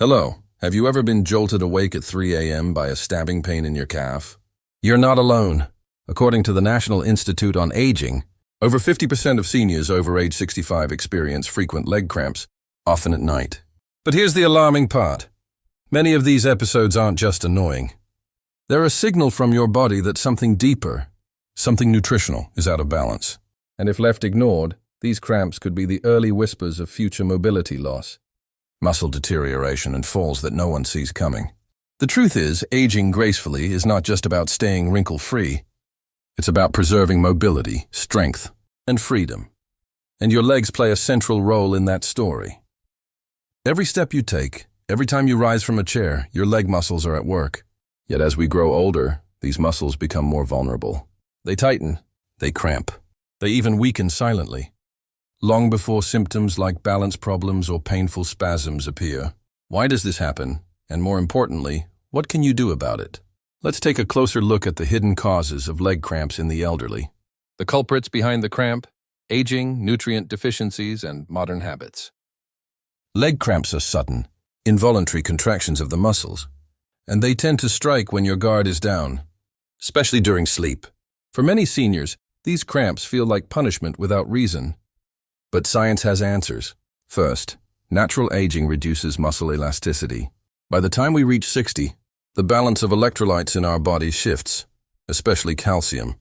Hello, have you ever been jolted awake at 3 a.m. by a stabbing pain in your calf? You're not alone. According to the National Institute on Aging, over 50% of seniors over age 65 experience frequent leg cramps, often at night. But here's the alarming part. Many of these episodes aren't just annoying. They're a signal from your body that something deeper, something nutritional, is out of balance. And if left ignored, these cramps could be the early whispers of future mobility loss, muscle deterioration, and falls that no one sees coming. The truth is, aging gracefully is not just about staying wrinkle-free. It's about preserving mobility, strength, and freedom. And your legs play a central role in that story. Every step you take, every time you rise from a chair, your leg muscles are at work. Yet as we grow older, these muscles become more vulnerable. They tighten, they cramp, they even weaken silently, long before symptoms like balance problems or painful spasms appear. Why does this happen? And more importantly, what can you do about it? Let's take a closer look at the hidden causes of leg cramps in the elderly. The culprits behind the cramp: aging, nutrient deficiencies, and modern habits. Leg cramps are sudden, involuntary contractions of the muscles, and they tend to strike when your guard is down, especially during sleep. For many seniors, these cramps feel like punishment without reason. But science has answers. First, natural aging reduces muscle elasticity. By the time we reach 60, the balance of electrolytes in our bodies shifts, especially calcium,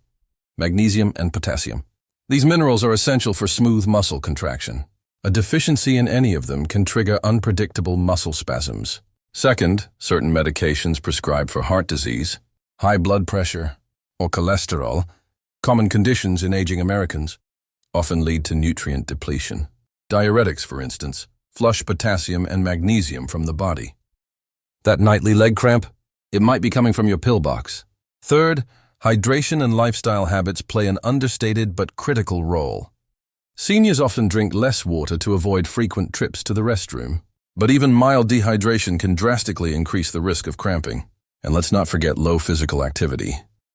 magnesium, and potassium. These minerals are essential for smooth muscle contraction. A deficiency in any of them can trigger unpredictable muscle spasms. Second, certain medications prescribed for heart disease, high blood pressure, or cholesterol, common conditions in aging Americans, often lead to nutrient depletion. Diuretics, for instance, flush potassium and magnesium from the body. That nightly leg cramp? It might be coming from your pill box. Third, hydration and lifestyle habits play an understated but critical role. Seniors often drink less water to avoid frequent trips to the restroom. But even mild dehydration can drastically increase the risk of cramping. And let's not forget low physical activity.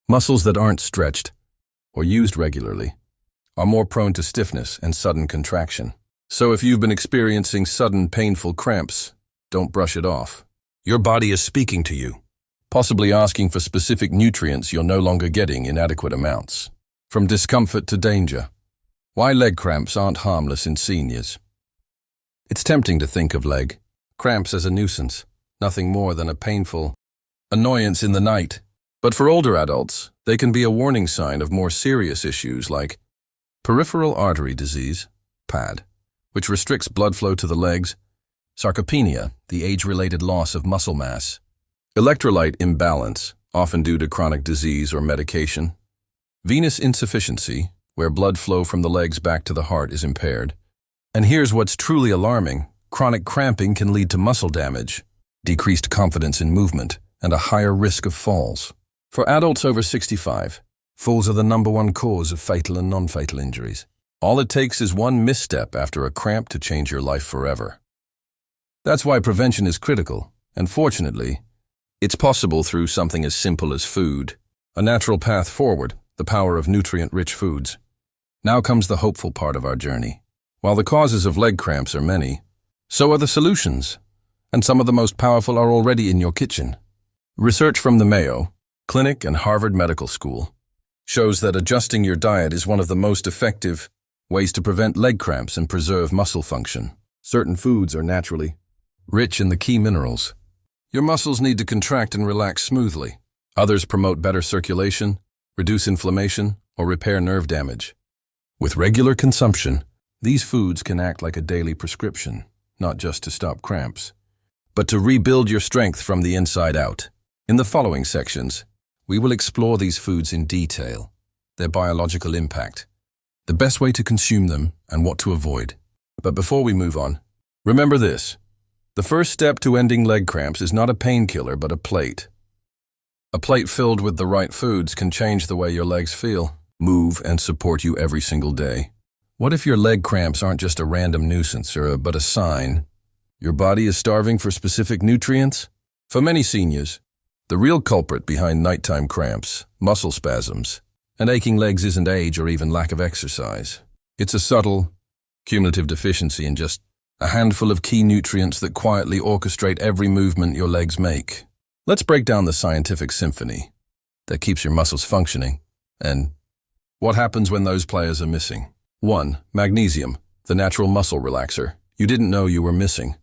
Muscles that aren't stretched or used regularly are more prone to stiffness and sudden contraction. So if you've been experiencing sudden painful cramps, don't brush it off. Your body is speaking to you, possibly asking for specific nutrients you're no longer getting in adequate amounts. From discomfort to danger. Why leg cramps aren't harmless in seniors? It's tempting to think of leg cramps as a nuisance, nothing more than a painful annoyance in the night. But for older adults, they can be a warning sign of more serious issues like peripheral artery disease, PAD, which restricts blood flow to the legs, sarcopenia, the age-related loss of muscle mass, electrolyte imbalance, often due to chronic disease or medication, venous insufficiency, where blood flow from the legs back to the heart is impaired. And here's what's truly alarming: chronic cramping can lead to muscle damage, decreased confidence in movement, and a higher risk of falls. For adults over 65, falls are the #1 cause of fatal and non-fatal injuries. All it takes is one misstep after a cramp to change your life forever. That's why prevention is critical, and fortunately, it's possible through something as simple as food. A natural path forward, the power of nutrient-rich foods. Now comes the hopeful part of our journey. While the causes of leg cramps are many, so are the solutions, and some of the most powerful are already in your kitchen. Research from the Mayo Clinic and Harvard Medical School shows that adjusting your diet is one of the most effective ways to prevent leg cramps and preserve muscle function. Certain foods are naturally rich in the key minerals your muscles need to contract and relax smoothly. Others promote better circulation, reduce inflammation, or repair nerve damage. With regular consumption, these foods can act like a daily prescription, not just to stop cramps, but to rebuild your strength from the inside out. In the following sections, we will explore these foods in detail, their biological impact, the best way to consume them, and what to avoid. But before we move on, remember this: the first step to ending leg cramps is not a painkiller, but a plate. A plate filled with the right foods can change the way your legs feel, move, and support you every single day. What if your leg cramps aren't just a random nuisance but a sign your body is starving for specific nutrients? For many seniors, the real culprit behind nighttime cramps, muscle spasms, and aching legs isn't age or even lack of exercise. It's a subtle, cumulative deficiency in just a handful of key nutrients that quietly orchestrate every movement your legs make. Let's break down the scientific symphony that keeps your muscles functioning, and what happens when those players are missing. 1. Magnesium, the natural muscle relaxer. You didn't know you were missing.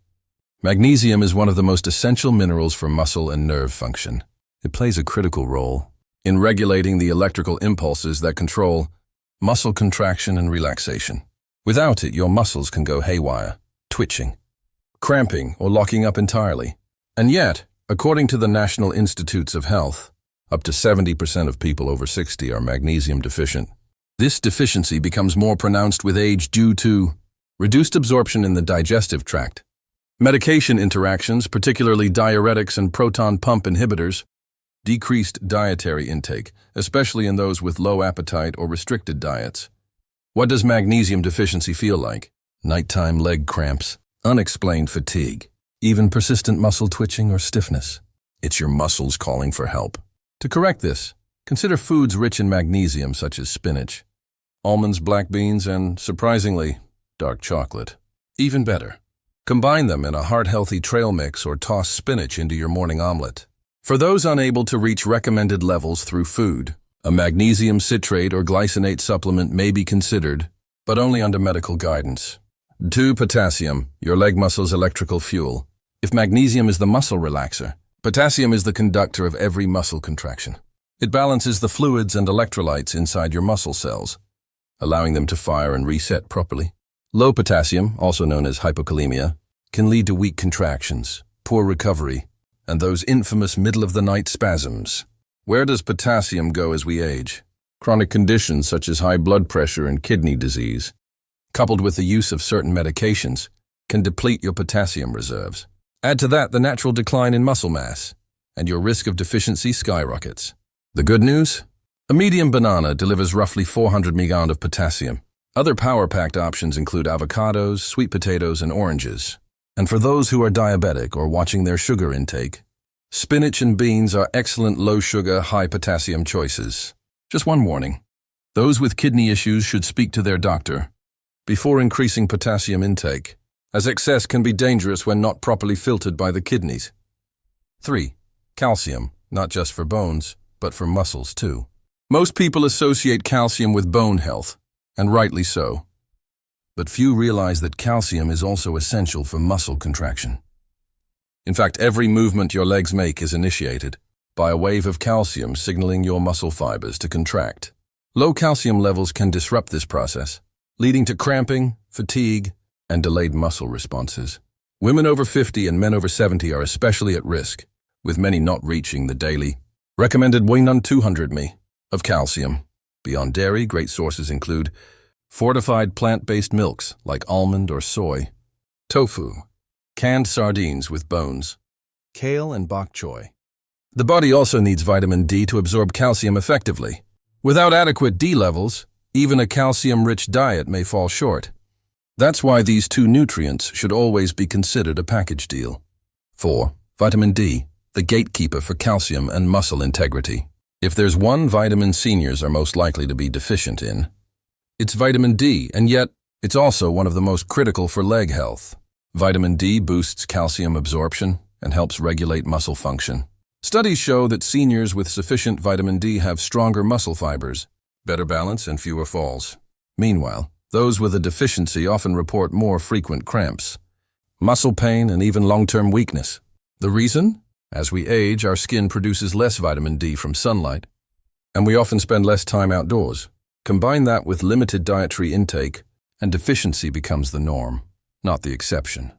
Magnesium is one of the most essential minerals for muscle and nerve function. It plays a critical role in regulating the electrical impulses that control muscle contraction and relaxation. Without it, your muscles can go haywire, twitching, cramping, or locking up entirely. And yet, according to the National Institutes of Health, up to 70% of people over 60 are magnesium deficient. This deficiency becomes more pronounced with age due to reduced absorption in the digestive tract, medication interactions, particularly diuretics and proton pump inhibitors, decreased dietary intake, especially in those with low appetite or restricted diets. What does magnesium deficiency feel like? Nighttime leg cramps, unexplained fatigue, even persistent muscle twitching or stiffness. It's your muscles calling for help. To correct this, consider foods rich in magnesium such as spinach, almonds, black beans, and, surprisingly, dark chocolate. Even better, combine them in a heart-healthy trail mix or toss spinach into your morning omelet. For those unable to reach recommended levels through food, a magnesium citrate or glycinate supplement may be considered, but only under medical guidance. 2. Potassium, your leg muscle's electrical fuel. If magnesium is the muscle relaxer, potassium is the conductor of every muscle contraction. It balances the fluids and electrolytes inside your muscle cells, allowing them to fire and reset properly. Low potassium, also known as hypokalemia, can lead to weak contractions, poor recovery, and those infamous middle-of-the-night spasms. Where does potassium go as we age? Chronic conditions such as high blood pressure and kidney disease, coupled with the use of certain medications, can deplete your potassium reserves. Add to that the natural decline in muscle mass, and your risk of deficiency skyrockets. The good news? A medium banana delivers roughly 400 mg of potassium. Other power-packed options include avocados, sweet potatoes, and oranges. And for those who are diabetic or watching their sugar intake, spinach and beans are excellent low-sugar, high-potassium choices. Just one warning. Those with kidney issues should speak to their doctor before increasing potassium intake, as excess can be dangerous when not properly filtered by the kidneys. 3. Calcium, not just for bones, but for muscles too. Most people associate calcium with bone health, and rightly so. But few realize that calcium is also essential for muscle contraction. In fact, every movement your legs make is initiated by a wave of calcium signaling your muscle fibers to contract. Low calcium levels can disrupt this process, leading to cramping, fatigue, and delayed muscle responses. Women over 50 and men over 70 are especially at risk, with many not reaching the daily recommended 200 mg of calcium. Beyond dairy, great sources include fortified plant-based milks like almond or soy, tofu, canned sardines with bones, kale and bok choy. The body also needs vitamin D to absorb calcium effectively. Without adequate D levels, even a calcium-rich diet may fall short. That's why these two nutrients should always be considered a package deal. 4. Vitamin D, the gatekeeper for calcium and muscle integrity. If there's one vitamin seniors are most likely to be deficient in, it's vitamin D, and yet it's also one of the most critical for leg health. Vitamin D boosts calcium absorption and helps regulate muscle function. Studies show that seniors with sufficient vitamin D have stronger muscle fibers, better balance, and fewer falls. Meanwhile, those with a deficiency often report more frequent cramps, muscle pain, and even long-term weakness. The reason? As we age, our skin produces less vitamin D from sunlight, and we often spend less time outdoors. Combine that with limited dietary intake, and deficiency becomes the norm, not the exception.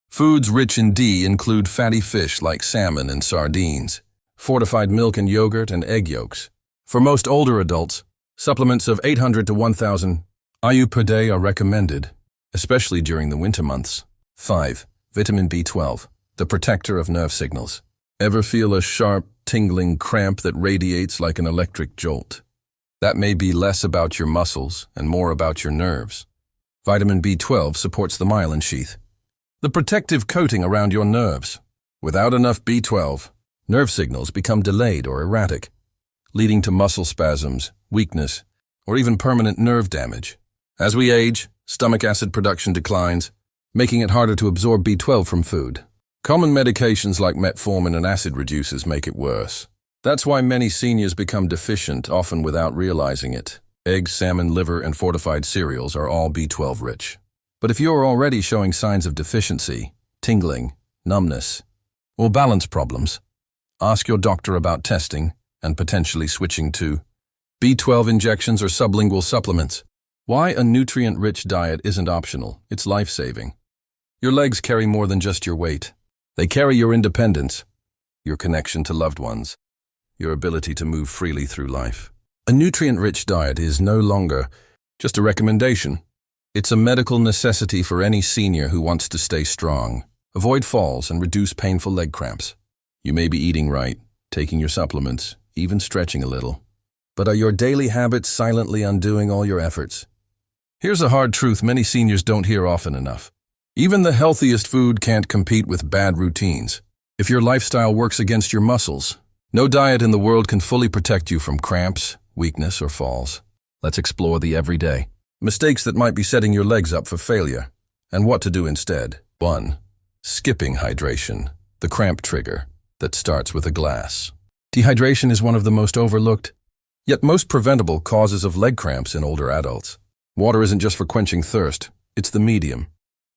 Foods rich in D include fatty fish like salmon and sardines, fortified milk and yogurt, and egg yolks. For most older adults, supplements of 800 to 1,000 IU per day are recommended, especially during the winter months. 5. Vitamin B12, the protector of nerve signals. Ever feel a sharp, tingling cramp that radiates like an electric jolt? That may be less about your muscles and more about your nerves. Vitamin B12 supports the myelin sheath, the protective coating around your nerves. Without enough B12, nerve signals become delayed or erratic, leading to muscle spasms, weakness, or even permanent nerve damage. As we age, stomach acid production declines, making it harder to absorb B12 from food. Common medications like metformin and acid reducers make it worse. That's why many seniors become deficient, often without realizing it. Eggs, salmon, liver, and fortified cereals are all B12 rich. But if you're already showing signs of deficiency, tingling, numbness, or balance problems, ask your doctor about testing and potentially switching to B12 injections or sublingual supplements. Why a nutrient-rich diet isn't optional, it's life-saving. Your legs carry more than just your weight. They carry your independence, your connection to loved ones, your ability to move freely through life. A nutrient-rich diet is no longer just a recommendation. It's a medical necessity for any senior who wants to stay strong, avoid falls, and reduce painful leg cramps. You may be eating right, taking your supplements, even stretching a little. But are your daily habits silently undoing all your efforts? Here's a hard truth many seniors don't hear often enough. Even the healthiest food can't compete with bad routines. If your lifestyle works against your muscles, no diet in the world can fully protect you from cramps, weakness, or falls. Let's explore the everyday mistakes that might be setting your legs up for failure, and what to do instead. 1. Skipping hydration, the cramp trigger that starts with a glass. Dehydration is one of the most overlooked, yet most preventable causes of leg cramps in older adults. Water isn't just for quenching thirst, it's the medium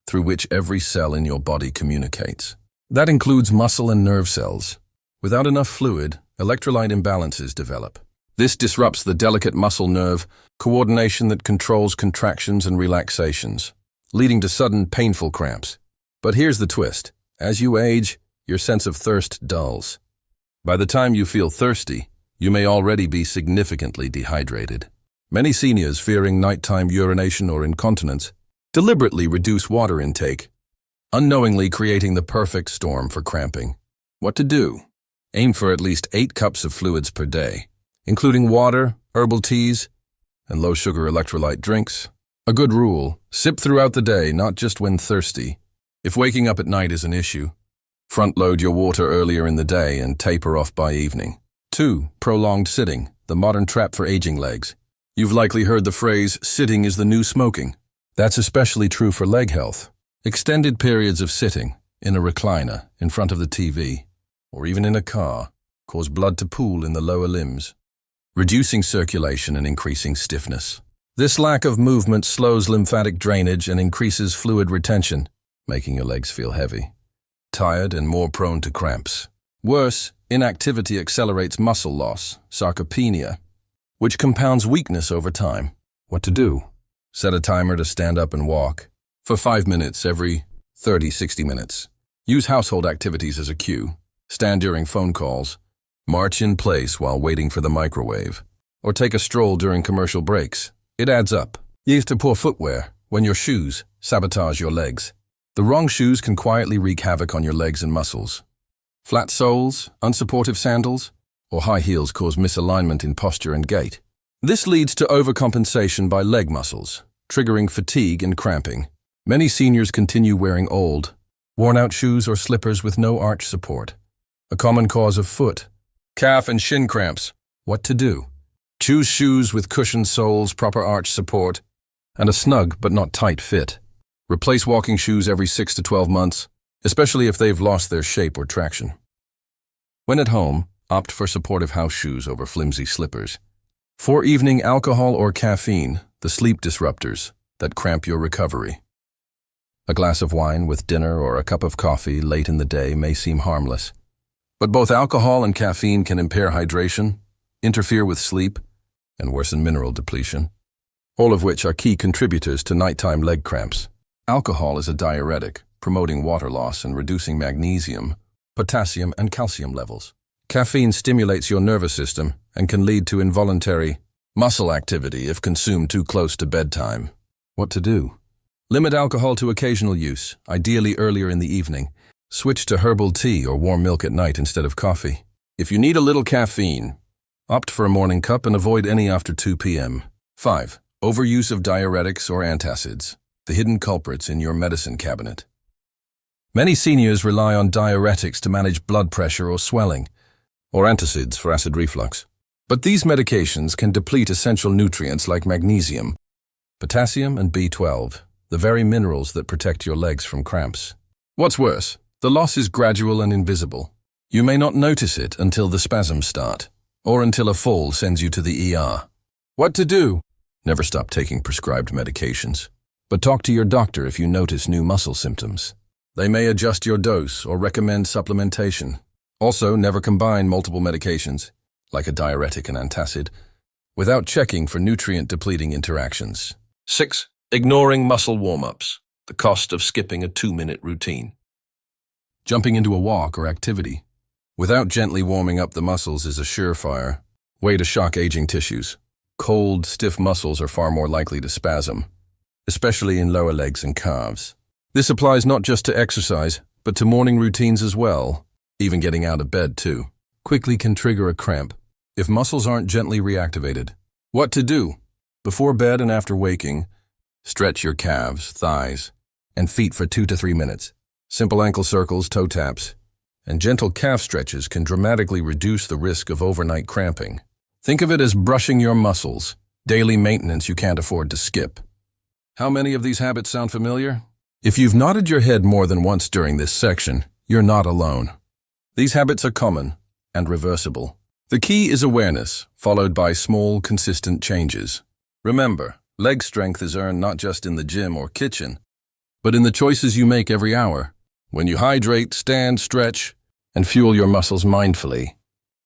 through which every cell in your body communicates. That includes muscle and nerve cells. Without enough fluid, electrolyte imbalances develop. This disrupts the delicate muscle-nerve coordination that controls contractions and relaxations, leading to sudden, painful cramps. But here's the twist. As you age, your sense of thirst dulls. By the time you feel thirsty, you may already be significantly dehydrated. Many seniors, fearing nighttime urination or incontinence, deliberately reduce water intake, unknowingly creating the perfect storm for cramping. What to do? Aim for at least 8 cups of fluids per day, including water, herbal teas, and low-sugar electrolyte drinks. A good rule: sip throughout the day, not just when thirsty. If waking up at night is an issue, front-load your water earlier in the day and taper off by evening. 2. Prolonged sitting, the modern trap for aging legs. You've likely heard the phrase, sitting is the new smoking. That's especially true for leg health. Extended periods of sitting, in a recliner, in front of the TV, or even in a car, cause blood to pool in the lower limbs, reducing circulation and increasing stiffness. This lack of movement slows lymphatic drainage and increases fluid retention, making your legs feel heavy, tired, and more prone to cramps. Worse, inactivity accelerates muscle loss, sarcopenia, which compounds weakness over time. What to do? Set a timer to stand up and walk for 5 minutes every 30-60 minutes. Use household activities as a cue. Stand during phone calls. March in place while waiting for the microwave. Or take a stroll during commercial breaks. It adds up. Use to poor footwear when your shoes sabotage your legs. The wrong shoes can quietly wreak havoc on your legs and muscles. Flat soles, unsupportive sandals, or high heels cause misalignment in posture and gait. This leads to overcompensation by leg muscles, triggering fatigue and cramping. Many seniors continue wearing old, worn-out shoes or slippers with no arch support, a common cause of foot, calf, and shin cramps. What to do? Choose shoes with cushioned soles, proper arch support, and a snug but not tight fit. Replace walking shoes every 6 to 12 months, especially if they've lost their shape or traction. When at home, opt for supportive house shoes over flimsy slippers. For evening, alcohol or caffeine, the sleep disruptors that cramp your recovery. A glass of wine with dinner or a cup of coffee late in the day may seem harmless, but both alcohol and caffeine can impair hydration, interfere with sleep, and worsen mineral depletion, all of which are key contributors to nighttime leg cramps. Alcohol is a diuretic, promoting water loss and reducing magnesium, potassium, and calcium levels. Caffeine stimulates your nervous system and can lead to involuntary muscle activity if consumed too close to bedtime. What to do? Limit alcohol to occasional use, ideally earlier in the evening. Switch to herbal tea or warm milk at night instead of coffee. If you need a little caffeine, opt for a morning cup and avoid any after 2 p.m. 5. Overuse of diuretics or antacids, the hidden culprits in your medicine cabinet. Many seniors rely on diuretics to manage blood pressure or swelling, or antacids for acid reflux. But these medications can deplete essential nutrients like magnesium, potassium, and B12, the very minerals that protect your legs from cramps. What's worse, the loss is gradual and invisible. You may not notice it until the spasms start, or until a fall sends you to the ER. What to do? Never stop taking prescribed medications, but talk to your doctor if you notice new muscle symptoms. They may adjust your dose or recommend supplementation. Also, never combine multiple medications, like a diuretic and antacid, without checking for nutrient-depleting interactions. 6. Ignoring muscle warm-ups, the cost of skipping a 2-minute routine. Jumping into a walk or activity without gently warming up the muscles is a surefire way to shock aging tissues. Cold, stiff muscles are far more likely to spasm, especially in lower legs and calves. This applies not just to exercise, but to morning routines as well. Even getting out of bed, too, quickly can trigger a cramp if muscles aren't gently reactivated. What to do? Before bed and after waking, stretch your calves, thighs, and feet for 2 to 3 minutes. Simple ankle circles, toe taps, and gentle calf stretches can dramatically reduce the risk of overnight cramping. Think of it as brushing your muscles, daily maintenance you can't afford to skip. How many of these habits sound familiar? If you've nodded your head more than once during this section, you're not alone. These habits are common and reversible. The key is awareness, followed by small, consistent changes. Remember, leg strength is earned not just in the gym or kitchen, but in the choices you make every hour. When you hydrate, stand, stretch, and fuel your muscles mindfully,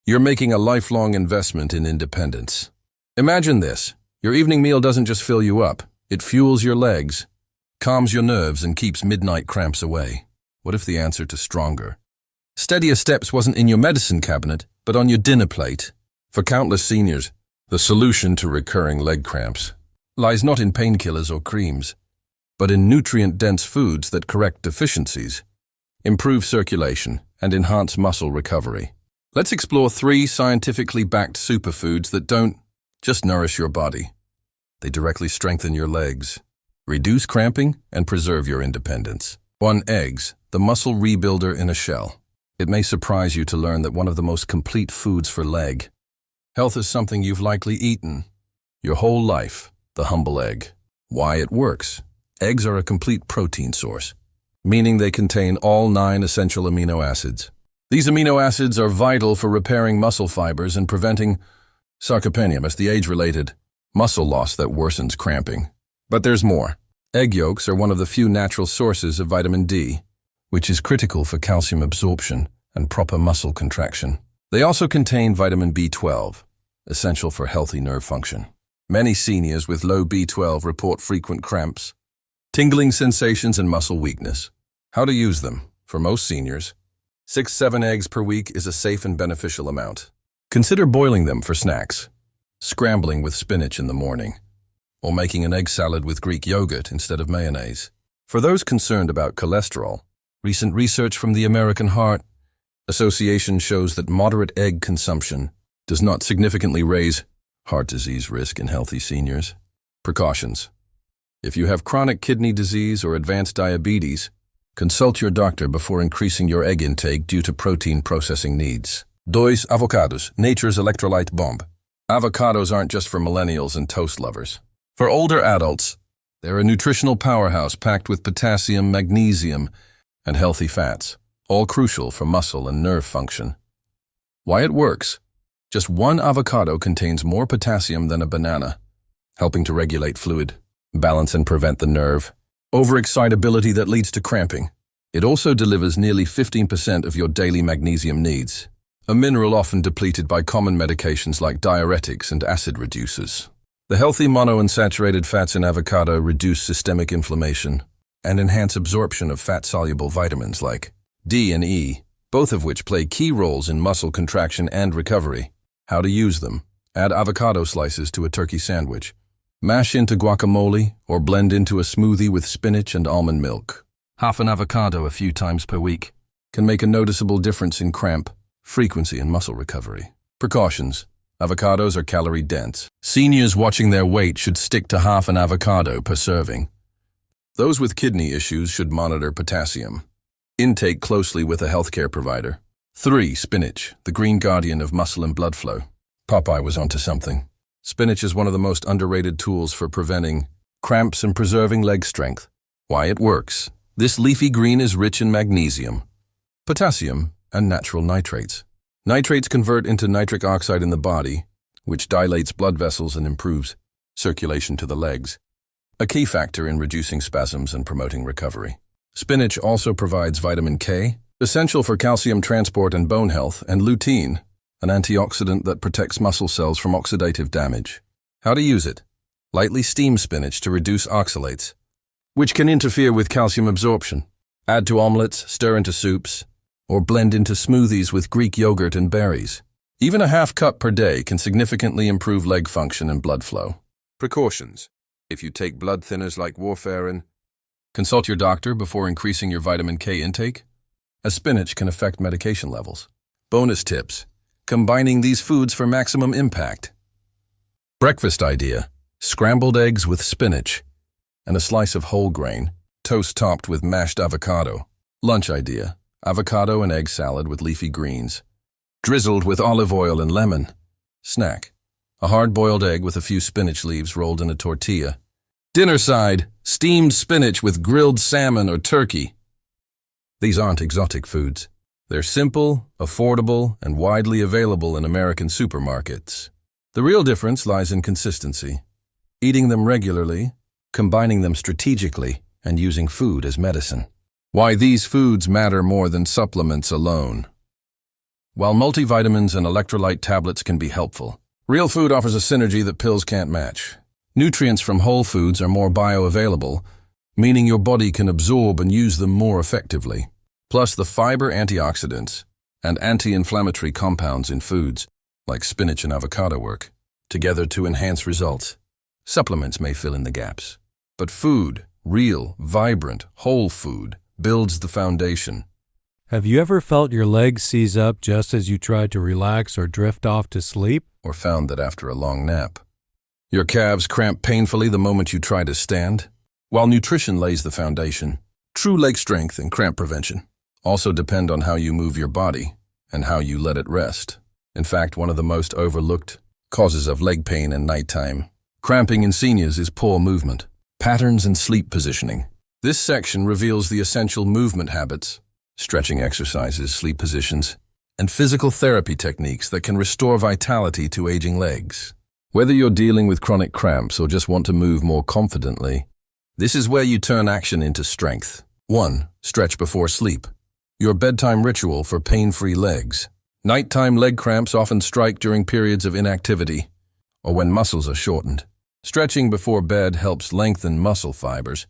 you're making a lifelong investment in independence. Imagine this. Your evening meal doesn't just fill you up. It fuels your legs, calms your nerves, and keeps midnight cramps away. What if the answer to stronger, steadier steps wasn't in your medicine cabinet, but on your dinner plate? For countless seniors, the solution to recurring leg cramps lies not in painkillers or creams, but in nutrient-dense foods that correct deficiencies, improve circulation, and enhance muscle recovery. Let's explore 3 scientifically backed superfoods that don't just nourish your body. They directly strengthen your legs, reduce cramping, and preserve your independence. 1. Eggs, the muscle rebuilder in a shell. It may surprise you to learn that one of the most complete foods for leg health is something you've likely eaten your whole life: the humble egg. Why it works? Eggs are a complete protein source, meaning they contain all 9 essential amino acids. These amino acids are vital for repairing muscle fibers and preventing sarcopenia, the age-related muscle loss that worsens cramping. But there's more. Egg yolks are one of the few natural sources of vitamin D, which is critical for calcium absorption and proper muscle contraction. They also contain vitamin B12, essential for healthy nerve function. Many seniors with low B12 report frequent cramps, tingling sensations, and muscle weakness. How to use them? For most seniors, 6-7 eggs per week is a safe and beneficial amount. Consider boiling them for snacks, scrambling with spinach in the morning, or making an egg salad with Greek yogurt instead of mayonnaise. For those concerned about cholesterol, recent research from the American Heart Association shows that moderate egg consumption does not significantly raise heart disease risk in healthy seniors. Precautions. If you have chronic kidney disease or advanced diabetes, consult your doctor before increasing your egg intake due to protein processing needs. 2. Avocados, nature's electrolyte bomb. Avocados aren't just for millennials and toast lovers. For older adults, they're a nutritional powerhouse packed with potassium, magnesium, and healthy fats, all crucial for muscle and nerve function. Why it works? Just 1 avocado contains more potassium than a banana, helping to regulate fluid balance and prevent the nerve overexcitability that leads to cramping. It also delivers nearly 15% of your daily magnesium needs, a mineral often depleted by common medications like diuretics and acid reducers. The healthy monounsaturated fats in avocado reduce systemic inflammation and enhance absorption of fat-soluble vitamins like D and E, both of which play key roles in muscle contraction and recovery. How to use them? Add avocado slices to a turkey sandwich. Mash into guacamole or blend into a smoothie with spinach and almond milk. Half an avocado a few times per week can make a noticeable difference in cramp, frequency, and muscle recovery. Precautions. Avocados are calorie-dense. Seniors watching their weight should stick to half an avocado per serving. Those with kidney issues should monitor potassium intake closely with a healthcare provider. 3. Spinach, the green guardian of muscle and blood flow. Popeye was onto something. Spinach is one of the most underrated tools for preventing cramps and preserving leg strength. Why it works. This leafy green is rich in magnesium, potassium, and natural nitrates. Nitrates convert into nitric oxide in the body, which dilates blood vessels and improves circulation to the legs, a key factor in reducing spasms and promoting recovery. Spinach also provides vitamin K, essential for calcium transport and bone health, and lutein, an antioxidant that protects muscle cells from oxidative damage. How to use it? Lightly steam spinach to reduce oxalates, which can interfere with calcium absorption. Add to omelets, stir into soups, or blend into smoothies with Greek yogurt and berries. Even a half cup per day can significantly improve leg function and blood flow. Precautions. If you take blood thinners like warfarin, consult your doctor before increasing your vitamin K intake, as spinach can affect medication levels. Bonus tips. Combining these foods for maximum impact. Breakfast idea. Scrambled eggs with spinach and a slice of whole grain, toast topped with mashed avocado. Lunch idea. Avocado and egg salad with leafy greens, drizzled with olive oil and lemon. Snack. A hard-boiled egg with a few spinach leaves rolled in a tortilla. Dinner side. Steamed spinach with grilled salmon or turkey. These aren't exotic foods. They're simple, affordable, and widely available in American supermarkets. The real difference lies in consistency. Eating them regularly, combining them strategically, and using food as medicine. Why these foods matter more than supplements alone. While multivitamins and electrolyte tablets can be helpful, real food offers a synergy that pills can't match. Nutrients from whole foods are more bioavailable, meaning your body can absorb and use them more effectively. Plus the fiber, antioxidants, and anti-inflammatory compounds in foods, like spinach and avocado work, together to enhance results. Supplements may fill in the gaps, but food, real, vibrant, whole food, builds the foundation. Have you ever felt your legs seize up just as you tried to relax or drift off to sleep? Or found that after a long nap, your calves cramp painfully the moment you try to stand? While nutrition lays the foundation, true leg strength and cramp prevention also depend on how you move your body and how you let it rest. In fact, one of the most overlooked causes of leg pain and nighttime cramping in seniors is poor movement, patterns, and sleep positioning. This section reveals the essential movement habits, stretching exercises, sleep positions, and physical therapy techniques that can restore vitality to aging legs. Whether you're dealing with chronic cramps or just want to move more confidently, this is where you turn action into strength. 1. Stretch before sleep. Your bedtime ritual for pain-free legs. Nighttime leg cramps often strike during periods of inactivity or when muscles are shortened. Stretching before bed helps lengthen muscle fibers,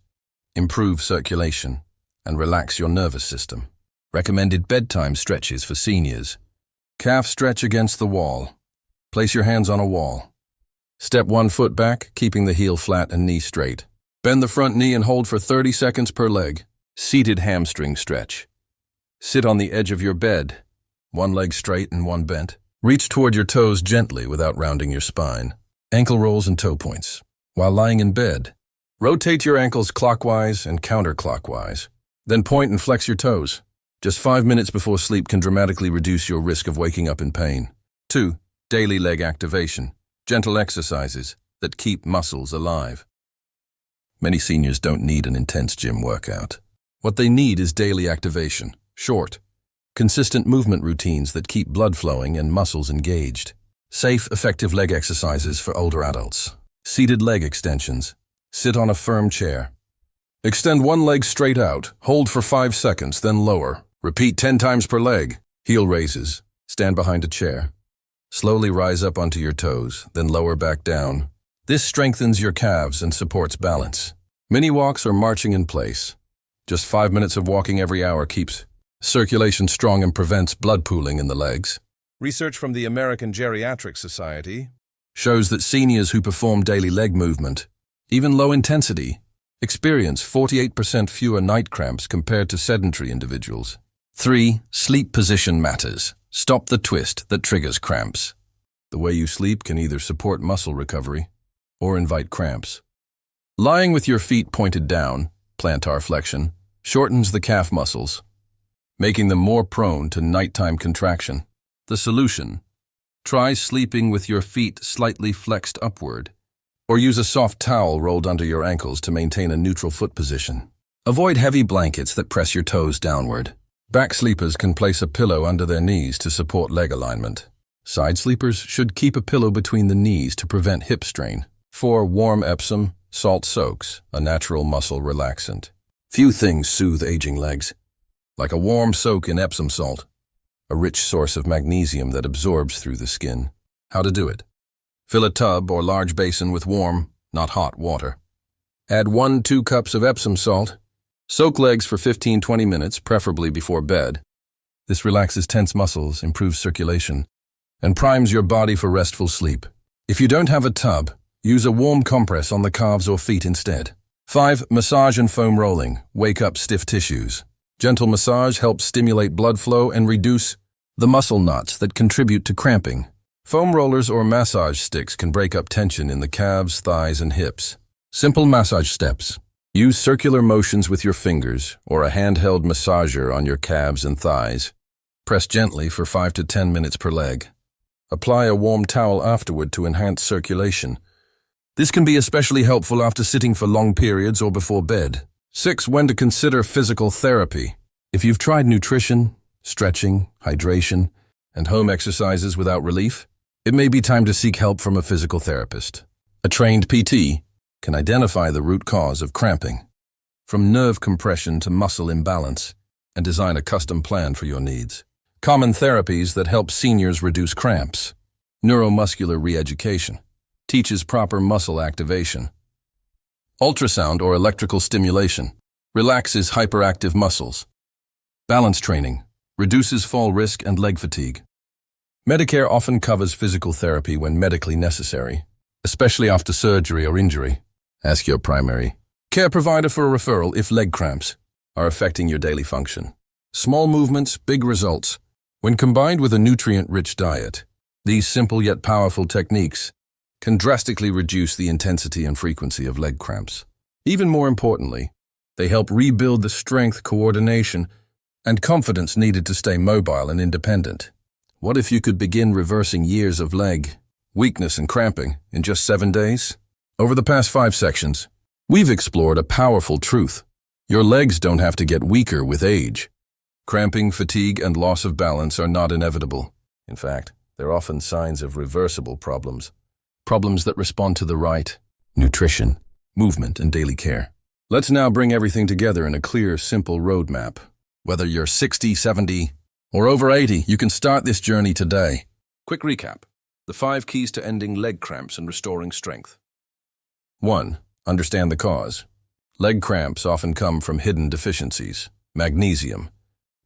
improve circulation, and relax your nervous system. Recommended bedtime stretches for seniors. Calf stretch against the wall. Place your hands on a wall. Step 1 foot back, keeping the heel flat and knee straight. Bend the front knee and hold for 30 seconds per leg. Seated hamstring stretch. Sit on the edge of your bed, one leg straight and one bent. Reach toward your toes gently without rounding your spine. Ankle rolls and toe points. While lying in bed, rotate your ankles clockwise and counterclockwise. Then point and flex your toes. Just 5 minutes before sleep can dramatically reduce your risk of waking up in pain. 2. Daily leg activation. Gentle exercises that keep muscles alive. Many seniors don't need an intense gym workout. What they need is daily activation. Short, consistent movement routines that keep blood flowing and muscles engaged. Safe, effective leg exercises for older adults. Seated leg extensions. Sit on a firm chair. Extend one leg straight out. Hold for 5 seconds, then lower. Repeat 10 times per leg. Heel raises. Stand behind a chair. Slowly rise up onto your toes, then lower back down. This strengthens your calves and supports balance. Mini walks or marching in place. Just 5 minutes of walking every hour keeps circulation strong and prevents blood pooling in the legs. Research from the American Geriatric Society shows that seniors who perform daily leg movement, even low intensity, experience 48% fewer night cramps compared to sedentary individuals. 3. Sleep position matters. Stop the twist that triggers cramps. The way you sleep can either support muscle recovery or invite cramps. Lying with your feet pointed down, plantar flexion, shortens the calf muscles, making them more prone to nighttime contraction. The solution: try sleeping with your feet slightly flexed upward, or use a soft towel rolled under your ankles to maintain a neutral foot position. Avoid heavy blankets that press your toes downward. Back sleepers can place a pillow under their knees to support leg alignment. Side sleepers should keep a pillow between the knees to prevent hip strain. 4. Warm Epsom salt soaks, a natural muscle relaxant. Few things soothe aging legs like a warm soak in Epsom salt, a rich source of magnesium that absorbs through the skin. How to do it? Fill a tub or large basin with warm, not hot water. Add 1-2 cups of Epsom salt. Soak legs for 15-20 minutes, preferably before bed. This relaxes tense muscles, improves circulation, and primes your body for restful sleep. If you don't have a tub, use a warm compress on the calves or feet instead. 5. Massage and foam rolling. Wake up stiff tissues. Gentle massage helps stimulate blood flow and reduce the muscle knots that contribute to cramping. Foam rollers or massage sticks can break up tension in the calves, thighs, and hips. Simple massage steps. Use circular motions with your fingers or a handheld massager on your calves and thighs. Press gently for 5 to 10 minutes per leg. Apply a warm towel afterward to enhance circulation. This can be especially helpful after sitting for long periods or before bed. 6. When to consider physical therapy. If you've tried nutrition, stretching, hydration, and home exercises without relief, it may be time to seek help from a physical therapist. A trained PT can identify the root cause of cramping, from nerve compression to muscle imbalance, and design a custom plan for your needs. Common therapies that help seniors reduce cramps. Neuromuscular re-education teaches proper muscle activation. Ultrasound or electrical stimulation relaxes hyperactive muscles. Balance training reduces fall risk and leg fatigue. Medicare often covers physical therapy when medically necessary, especially after surgery or injury. Ask your primary care provider for a referral if leg cramps are affecting your daily function. Small movements, big results. When combined with a nutrient-rich diet, these simple yet powerful techniques can drastically reduce the intensity and frequency of leg cramps. Even more importantly, they help rebuild the strength, coordination, and confidence needed to stay mobile and independent. What if you could begin reversing years of leg weakness and cramping in just 7 days? Over the past 5 sections, we've explored a powerful truth. Your legs don't have to get weaker with age. Cramping, fatigue, and loss of balance are not inevitable. In fact, they're often signs of reversible problems that respond to the right nutrition, movement, and daily care. Let's now bring everything together in a clear, simple roadmap. Whether you're 60, 70, or over 80, you can start this journey today. Quick recap. The 5 keys to ending leg cramps and restoring strength. 1. Understand the cause. Leg cramps often come from hidden deficiencies: magnesium,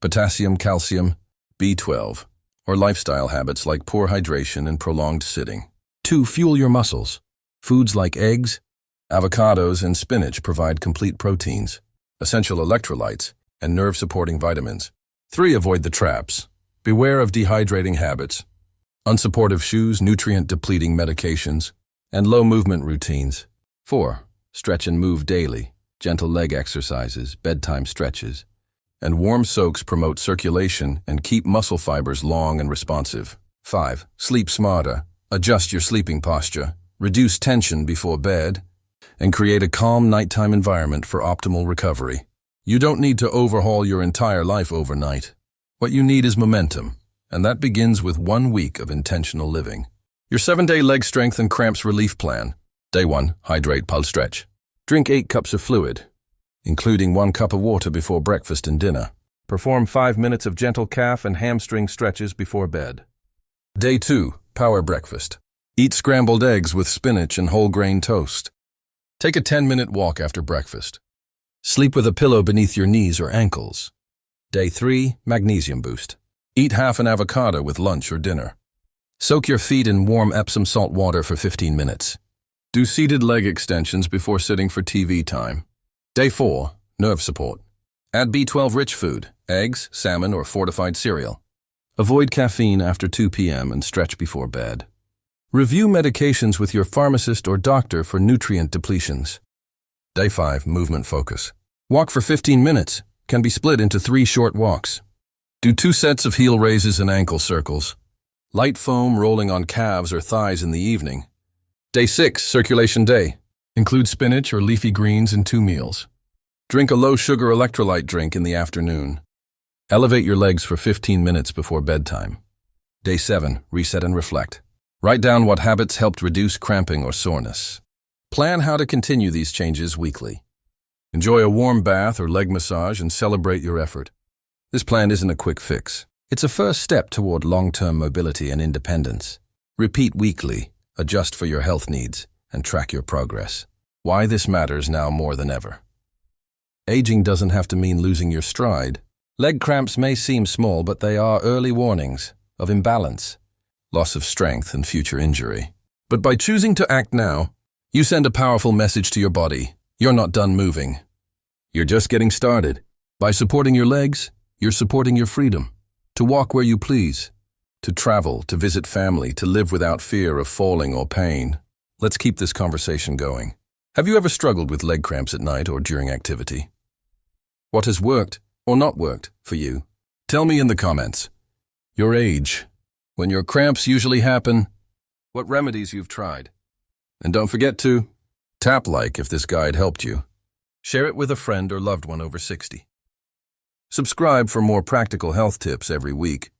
potassium, calcium, B12, or lifestyle habits like poor hydration and prolonged sitting. 2. Fuel your muscles. Foods like eggs, avocados, and spinach provide complete proteins, essential electrolytes, and nerve-supporting vitamins. 3. Avoid the traps. Beware of dehydrating habits, unsupportive shoes, nutrient-depleting medications, and low movement routines. 4. Stretch and move daily. Gentle leg exercises, bedtime stretches, and warm soaks promote circulation and keep muscle fibers long and responsive. 5. Sleep smarter. Adjust your sleeping posture, reduce tension before bed, and create a calm nighttime environment for optimal recovery. You don't need to overhaul your entire life overnight. What you need is momentum, and that begins with 1 week of intentional living. Your 7-day leg strength and cramps relief plan. Day 1, hydrate, pulse, stretch. Drink 8 cups of fluid, including 1 cup of water before breakfast and dinner. Perform 5 minutes of gentle calf and hamstring stretches before bed. Day 2, power breakfast. Eat scrambled eggs with spinach and whole grain toast. Take a 10-minute walk after breakfast. Sleep with a pillow beneath your knees or ankles. Day 3, magnesium boost. Eat half an avocado with lunch or dinner. Soak your feet in warm Epsom salt water for 15 minutes. Do seated leg extensions before sitting for TV time. Day 4, nerve support. Add B12-rich food, eggs, salmon, or fortified cereal. Avoid caffeine after 2 p.m. and stretch before bed. Review medications with your pharmacist or doctor for nutrient depletions. Day 5, movement focus. Walk for 15 minutes, can be split into 3 short walks. Do 2 sets of heel raises and ankle circles. Light foam rolling on calves or thighs in the evening. Day 6, circulation day. Include spinach or leafy greens in 2 meals. Drink a low-sugar electrolyte drink in the afternoon. Elevate your legs for 15 minutes before bedtime. Day 7. Reset and reflect. Write down what habits helped reduce cramping or soreness. Plan how to continue these changes weekly. Enjoy a warm bath or leg massage and celebrate your effort. This plan isn't a quick fix. It's a first step toward long-term mobility and independence. Repeat weekly, adjust for your health needs, and track your progress. Why this matters now more than ever. Aging doesn't have to mean losing your stride. Leg cramps may seem small, but they are early warnings of imbalance, loss of strength, and future injury. But by choosing to act now, you send a powerful message to your body. You're not done moving. You're just getting started. By supporting your legs, you're supporting your freedom. To walk where you please. To travel, to visit family, to live without fear of falling or pain. Let's keep this conversation going. Have you ever struggled with leg cramps at night or during activity? What has worked or not worked for you? Tell me in the comments. Your age, when your cramps usually happen, what remedies you've tried. And don't forget to tap like if this guide helped you. Share it with a friend or loved one over 60. Subscribe for more practical health tips every week.